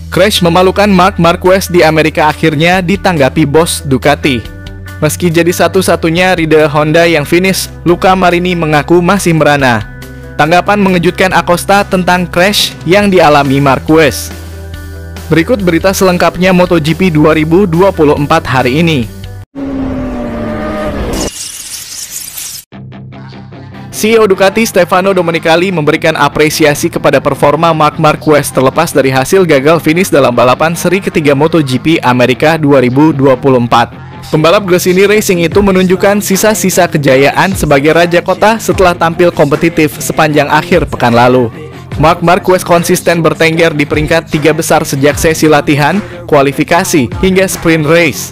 Crash memalukan Marc Marquez di Amerika akhirnya ditanggapi bos Ducati. Meski jadi satu-satunya rider Honda yang finish, Luca Marini mengaku masih merana. Tanggapan mengejutkan Acosta tentang crash yang dialami Marquez. Berikut berita selengkapnya MotoGP 2024 hari ini. CEO Ducati Stefano Domenicali memberikan apresiasi kepada performa Marc Marquez terlepas dari hasil gagal finish dalam balapan seri ketiga MotoGP Amerika 2024. Pembalap Gresini Racing itu menunjukkan sisa-sisa kejayaan sebagai raja kota setelah tampil kompetitif sepanjang akhir pekan lalu. Marc Marquez konsisten bertengger di peringkat 3 besar sejak sesi latihan, kualifikasi, hingga sprint race.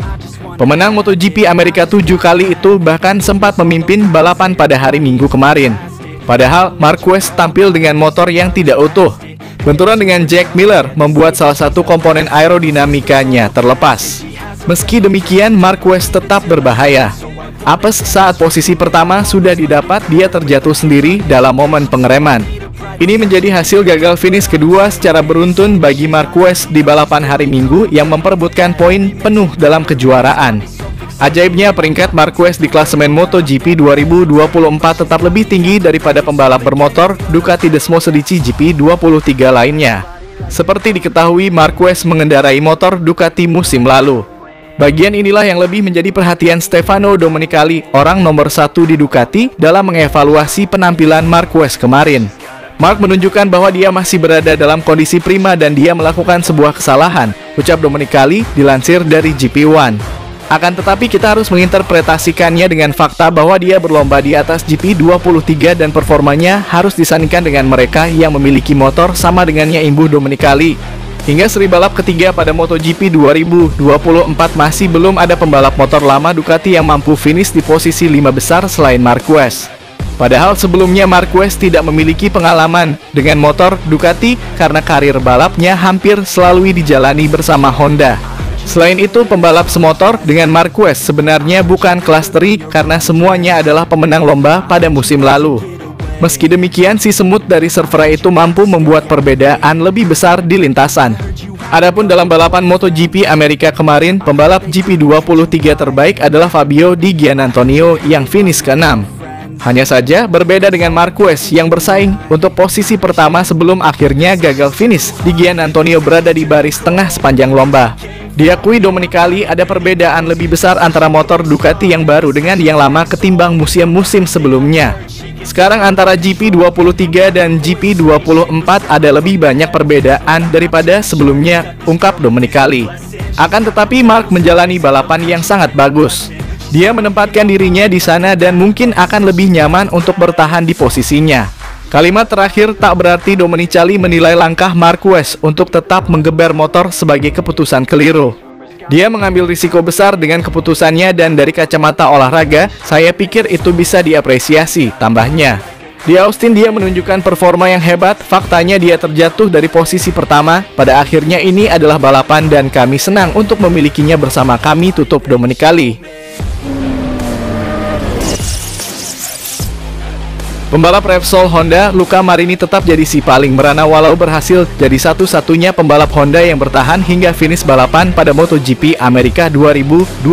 Pemenang MotoGP Amerika 7 kali itu bahkan sempat memimpin balapan pada hari Minggu kemarin. Padahal Marquez tampil dengan motor yang tidak utuh. Benturan dengan Jack Miller membuat salah satu komponen aerodinamikanya terlepas. Meski demikian, Marquez tetap berbahaya. Apes saat posisi pertama sudah didapat, dia terjatuh sendiri dalam momen pengereman. Ini menjadi hasil gagal finish kedua secara beruntun bagi Marquez di balapan hari Minggu yang memperebutkan poin penuh dalam kejuaraan. Ajaibnya, peringkat Marquez di klasemen MotoGP 2024 tetap lebih tinggi daripada pembalap bermotor Ducati Desmosedici GP 23 lainnya. Seperti diketahui, Marquez mengendarai motor Ducati musim lalu. Bagian inilah yang lebih menjadi perhatian Stefano Domenicali, orang nomor 1 di Ducati, dalam mengevaluasi penampilan Marquez kemarin. Marc menunjukkan bahwa dia masih berada dalam kondisi prima dan dia melakukan sebuah kesalahan, ucap Domenicali dilansir dari GP1. Akan tetapi kita harus menginterpretasikannya dengan fakta bahwa dia berlomba di atas GP23 dan performanya harus disandingkan dengan mereka yang memiliki motor sama dengannya, imbuh Domenicali. Hingga seri balap ketiga pada MotoGP 2024 masih belum ada pembalap motor lama Ducati yang mampu finish di posisi 5 besar selain Marquez. Padahal sebelumnya Marquez tidak memiliki pengalaman dengan motor Ducati karena karir balapnya hampir selalu dijalani bersama Honda. Selain itu, pembalap semotor dengan Marquez sebenarnya bukan kelas teri karena semuanya adalah pemenang lomba pada musim lalu. Meski demikian, si semut dari Cervera itu mampu membuat perbedaan lebih besar di lintasan. Adapun dalam balapan MotoGP Amerika kemarin, pembalap GP23 terbaik adalah Fabio Di Giannantonio yang finish ke-6. Hanya saja berbeda dengan Marquez yang bersaing untuk posisi pertama sebelum akhirnya gagal finish. Di Giannantonio berada di baris tengah sepanjang lomba. Diakui Domenicali ada perbedaan lebih besar antara motor Ducati yang baru dengan yang lama ketimbang musim-musim sebelumnya. Sekarang antara GP23 dan GP24 ada lebih banyak perbedaan daripada sebelumnya, ungkap Domenicali. Akan tetapi Marc menjalani balapan yang sangat bagus. Dia menempatkan dirinya di sana dan mungkin akan lebih nyaman untuk bertahan di posisinya. Kalimat terakhir tak berarti Domenicali menilai langkah Marquez untuk tetap menggeber motor sebagai keputusan keliru. Dia mengambil risiko besar dengan keputusannya dan dari kacamata olahraga, saya pikir itu bisa diapresiasi, tambahnya. Di Austin dia menunjukkan performa yang hebat, faktanya dia terjatuh dari posisi pertama, pada akhirnya ini adalah balapan dan kami senang untuk memilikinya bersama kami, tutup Domenicali. Pembalap Repsol Honda, Luca Marini tetap jadi si paling merana walau berhasil jadi satu-satunya pembalap Honda yang bertahan hingga finish balapan pada MotoGP Amerika 2024.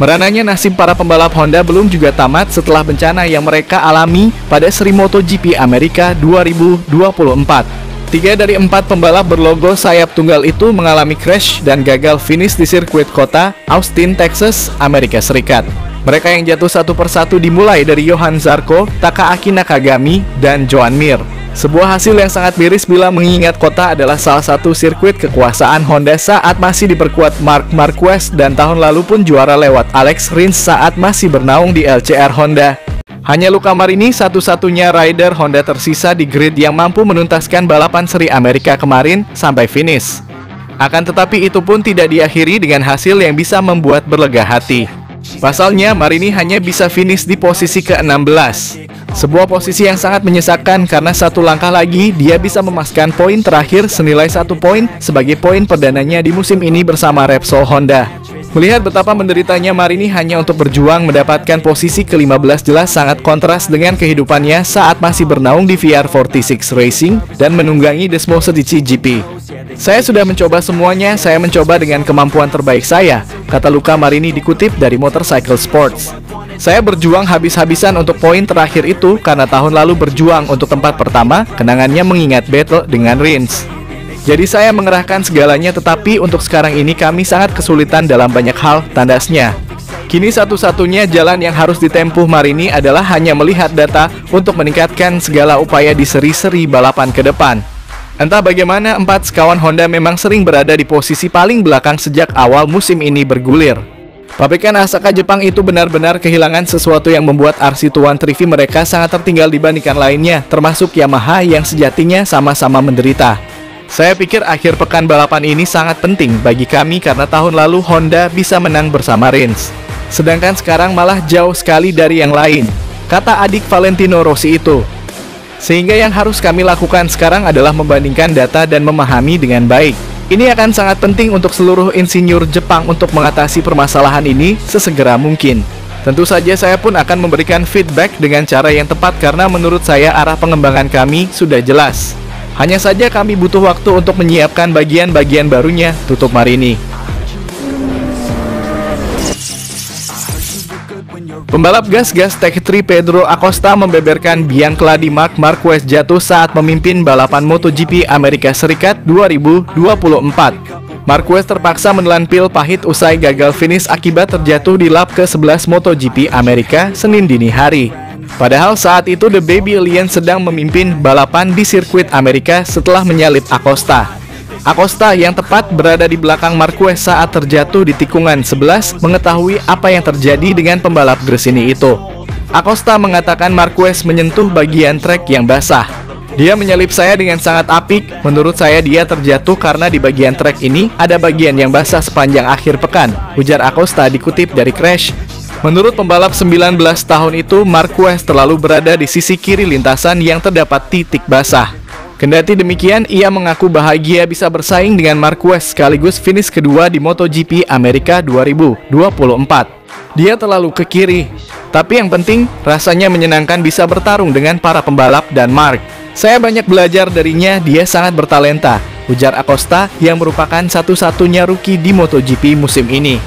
Merananya nasib para pembalap Honda belum juga tamat setelah bencana yang mereka alami pada seri MotoGP Amerika 2024. 3 dari 4 pembalap berlogo sayap tunggal itu mengalami crash dan gagal finish di sirkuit kota Austin, Texas, Amerika Serikat. Mereka yang jatuh satu persatu dimulai dari Johann Zarco, Takaaki Nakagami, dan Joan Mir. Sebuah hasil yang sangat miris bila mengingat kota adalah salah satu sirkuit kekuasaan Honda saat masih diperkuat Marc Marquez dan tahun lalu pun juara lewat Alex Rins saat masih bernaung di LCR Honda. Hanya Luca Marini satu-satunya rider Honda tersisa di grid yang mampu menuntaskan balapan seri Amerika kemarin sampai finish. Akan tetapi itu pun tidak diakhiri dengan hasil yang bisa membuat berlega hati. Pasalnya, Marini hanya bisa finish di posisi ke-16. Sebuah posisi yang sangat menyesakan karena satu langkah lagi dia bisa memaskan poin terakhir senilai 1 poin sebagai poin perdananya di musim ini bersama Repsol Honda. Melihat betapa menderitanya Marini hanya untuk berjuang mendapatkan posisi ke-15 jelas sangat kontras dengan kehidupannya saat masih bernaung di VR46 Racing dan menunggangi Desmosedici GP. Saya sudah mencoba semuanya, saya mencoba dengan kemampuan terbaik saya, kata Luca Marini dikutip dari Motorcycle Sports. Saya berjuang habis-habisan untuk poin terakhir itu karena tahun lalu berjuang untuk tempat pertama, kenangannya mengingat battle dengan Rins. Jadi saya mengerahkan segalanya, tetapi untuk sekarang ini kami sangat kesulitan dalam banyak hal, tandasnya. Kini satu-satunya jalan yang harus ditempuh Marini adalah hanya melihat data untuk meningkatkan segala upaya di seri-seri balapan ke depan. Entah bagaimana, 4 sekawan Honda memang sering berada di posisi paling belakang sejak awal musim ini bergulir. Pabrikan Asaka Jepang itu benar-benar kehilangan sesuatu yang membuat RC213 mereka sangat tertinggal dibandingkan lainnya, termasuk Yamaha yang sejatinya sama-sama menderita. Saya pikir akhir pekan balapan ini sangat penting bagi kami karena tahun lalu Honda bisa menang bersama Rins. Sedangkan sekarang malah jauh sekali dari yang lain, kata adik Valentino Rossi itu. Sehingga yang harus kami lakukan sekarang adalah membandingkan data dan memahami dengan baik. Ini akan sangat penting untuk seluruh insinyur Jepang untuk mengatasi permasalahan ini sesegera mungkin. Tentu saja saya pun akan memberikan feedback dengan cara yang tepat karena menurut saya arah pengembangan kami sudah jelas. Hanya saja kami butuh waktu untuk menyiapkan bagian-bagian barunya, tutup Marini. Pembalap gas-gas Tech3 Pedro Acosta membeberkan biang keladi Marc Marquez jatuh saat memimpin balapan MotoGP Amerika Serikat 2024. Marquez terpaksa menelan pil pahit usai gagal finish akibat terjatuh di lap ke-11 MotoGP Amerika Senin dini hari. Padahal saat itu The Baby Alien sedang memimpin balapan di sirkuit Amerika setelah menyalip Acosta. Acosta yang tepat berada di belakang Marquez saat terjatuh di tikungan 11 mengetahui apa yang terjadi dengan pembalap Gresini itu. Acosta mengatakan Marquez menyentuh bagian trek yang basah. Dia menyalip saya dengan sangat apik, menurut saya dia terjatuh karena di bagian trek ini ada bagian yang basah sepanjang akhir pekan, ujar Acosta dikutip dari Crash. Menurut pembalap 19 tahun itu, Marquez terlalu berada di sisi kiri lintasan yang terdapat titik basah. Kendati demikian, ia mengaku bahagia bisa bersaing dengan Marquez sekaligus finish kedua di MotoGP Amerika 2024. Dia terlalu ke kiri, tapi yang penting rasanya menyenangkan bisa bertarung dengan para pembalap dan Marc. Saya banyak belajar darinya, dia sangat bertalenta, ujar Acosta yang merupakan satu-satunya rookie di MotoGP musim ini.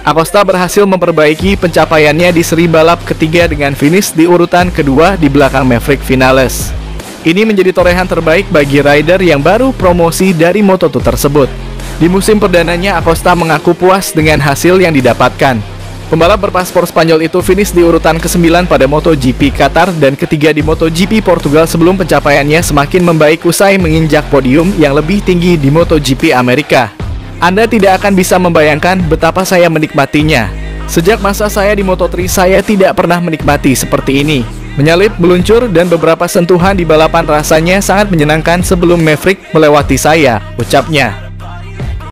Acosta berhasil memperbaiki pencapaiannya di seri balap ketiga dengan finish di urutan kedua di belakang Maverick Vinales. Ini menjadi torehan terbaik bagi rider yang baru promosi dari Moto2 tersebut. Di musim perdananya, Acosta mengaku puas dengan hasil yang didapatkan. Pembalap berpaspor Spanyol itu finish di urutan ke-9 pada MotoGP Qatar dan ketiga di MotoGP Portugal sebelum pencapaiannya semakin membaik usai menginjak podium yang lebih tinggi di MotoGP Amerika. Anda tidak akan bisa membayangkan betapa saya menikmatinya. Sejak masa saya di Moto3, saya tidak pernah menikmati seperti ini. Menyalip, meluncur, dan beberapa sentuhan di balapan rasanya sangat menyenangkan sebelum Maverick melewati saya, ucapnya.